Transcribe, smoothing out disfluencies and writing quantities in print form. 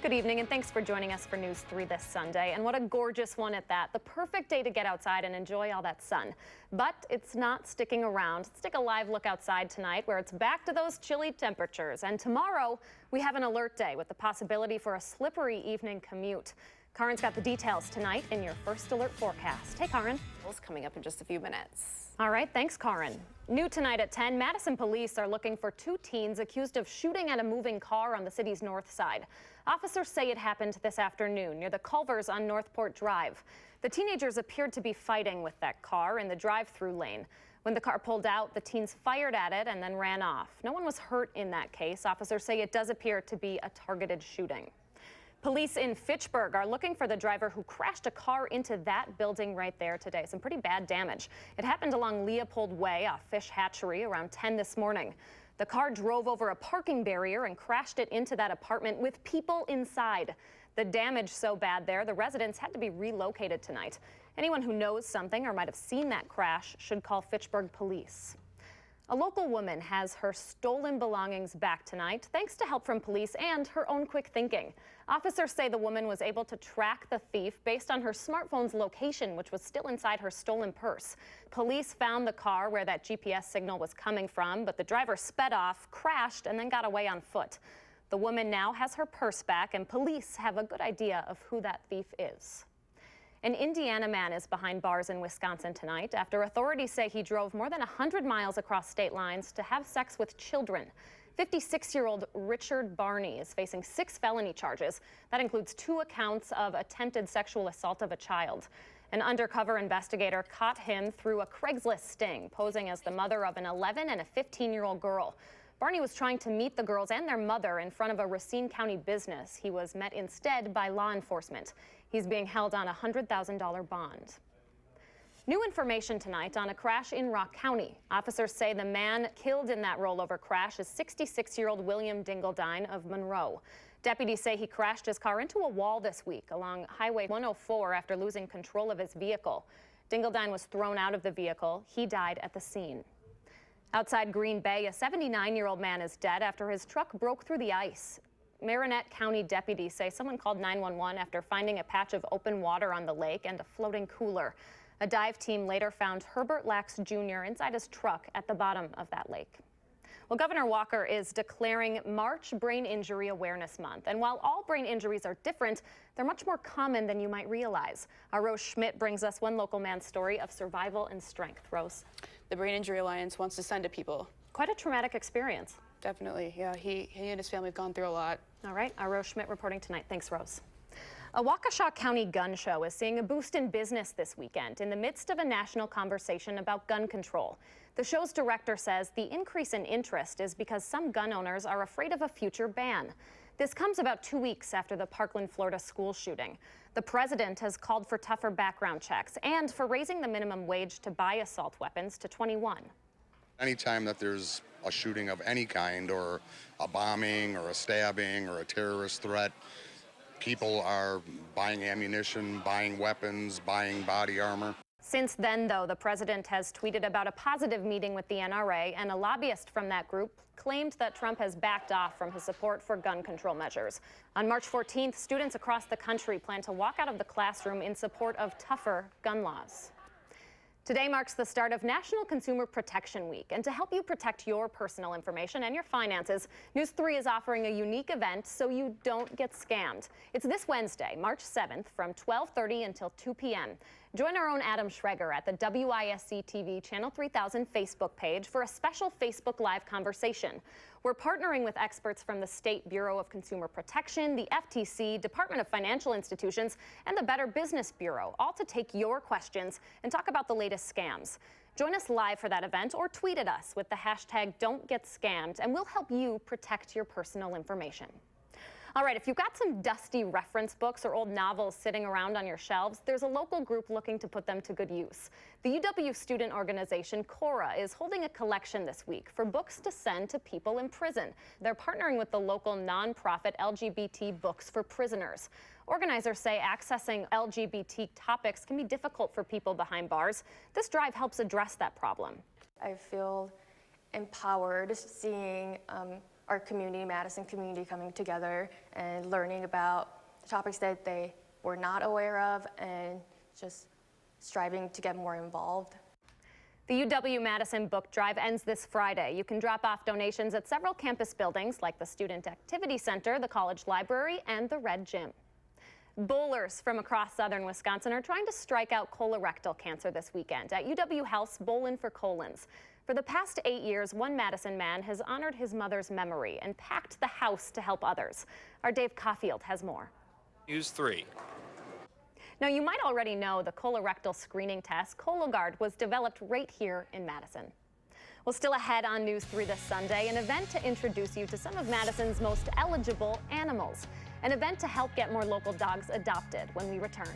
Good evening, and thanks for joining us for News 3 this Sunday. And what a gorgeous one at that. The perfect day to get outside and enjoy all that sun. But it's not sticking around. Let's take a live look outside tonight, where it's back to those chilly temperatures. And tomorrow, we have an alert day with the possibility for a slippery evening commute. Karen's got the details tonight in your first alert forecast. Hey, Karen. Coming up in just a few minutes. All right, thanks, Karen. New tonight at 10, Madison police are looking for two teens accused of shooting at a moving car on the city's north side. Officers say it happened this afternoon near the Culvers on Northport Drive. The teenagers appeared to be fighting with that car in the drive-through lane. When the car pulled out, the teens fired at it and then ran off. No one was hurt in that case. Officers say it does appear to be a targeted shooting. Police in Fitchburg are looking for the driver who crashed a car into that building right there today. Some pretty bad damage. It happened along Leopold Way off Fish Hatchery around 10 this morning. The car drove over a parking barrier and crashed it into that apartment with people inside. The damage so bad there, the residents had to be relocated tonight. Anyone who knows something or might have seen that crash should call Fitchburg police. A local woman has her stolen belongings back tonight, thanks to help from police and her own quick thinking. Officers say the woman was able to track the thief based on her smartphone's location, which was still inside her stolen purse. Police found the car where that GPS signal was coming from, but the driver sped off, crashed, and then got away on foot. The woman now has her purse back, and police have a good idea of who that thief is. An Indiana man is behind bars in Wisconsin tonight after authorities say he drove more than 100 miles across state lines to have sex with children. 56-year-old Richard Barney is facing 6 felony charges. That includes 2 accounts of attempted sexual assault of a child. An undercover investigator caught him through a Craigslist sting, posing as the mother of an 11 and a 15-year-old girl. Barney was trying to meet the girls and their mother in front of a Racine County business. He was met instead by law enforcement. He's being held on a $100,000 bond. New information tonight on a crash in Rock County. Officers say the man killed in that rollover crash is 66-year-old William Dingledine of Monroe. Deputies say he crashed his car into a wall this week along Highway 104 after losing control of his vehicle. Dingledine was thrown out of the vehicle. He died at the scene. Outside Green Bay, a 79-year-old man is dead after his truck broke through the ice. Marinette County deputies say someone called 911 after finding a patch of open water on the lake and a floating cooler. A dive team later found Herbert Lax Jr. inside his truck at the bottom of that lake. Well, Governor Walker is declaring March Brain Injury Awareness Month. And while all brain injuries are different, they're much more common than you might realize. Our Rose Schmidt brings us one local man's story of survival and strength. Rose. The Brain Injury Alliance wants to send to people. Quite a traumatic experience. Definitely, yeah. He and his family have gone through a lot. All right, our Rose Schmidt reporting tonight. Thanks, Rose. A Waukesha County gun show is seeing a boost in business this weekend in the midst of a national conversation about gun control. The show's director says the increase in interest is because some gun owners are afraid of a future ban. This comes about 2 weeks after the Parkland, Florida school shooting. The president has called for tougher background checks and for raising the minimum wage to buy assault weapons to 21. Anytime that there's a shooting of any kind, or a bombing or a stabbing or a terrorist threat, people are buying ammunition, buying weapons, buying body armor. Since then, though, the president has tweeted about a positive meeting with the NRA, and a lobbyist from that group claimed that Trump has backed off from his support for gun control measures. On March 14th, students across the country plan to walk out of the classroom in support of tougher gun laws. Today marks the start of National Consumer Protection Week, and to help you protect your personal information and your finances, News 3 is offering a unique event so you don't get scammed. It's this Wednesday, March 7th, from 12:30 until 2 p.m. Join our own Adam Schreger at the WISC-TV Channel 3000 Facebook page for a special Facebook Live conversation. We're partnering with experts from the State Bureau of Consumer Protection, the FTC, Department of Financial Institutions, and the Better Business Bureau, all to take your questions and talk about the latest scams. Join us live for that event or tweet at us with the hashtag #Don'tGetScammed, and we'll help you protect your personal information. All right, if you've got some dusty reference books or old novels sitting around on your shelves, there's a local group looking to put them to good use. The UW student organization Cora is holding a collection this week for books to send to people in prison. They're partnering with the local nonprofit LGBT Books for Prisoners. Organizers say accessing LGBT topics can be difficult for people behind bars. This drive helps address that problem. I feel empowered seeing our community, Madison community, coming together and learning about topics that they were not aware of and just striving to get more involved. The UW-Madison Book Drive ends this Friday. You can drop off donations at several campus buildings like the Student Activity Center, the College Library, and the Red Gym. Bowlers from across southern Wisconsin are trying to strike out colorectal cancer this weekend at UW Health's Bowlin' for Colons. For the past 8 years, one Madison man has honored his mother's memory and packed the house to help others. Our Dave Caulfield has more. News 3. Now, you might already know the colorectal screening test, Cologuard, was developed right here in Madison. Well, still ahead on News 3 this Sunday, an event to introduce you to some of Madison's most eligible animals. An event to help get more local dogs adopted when we return.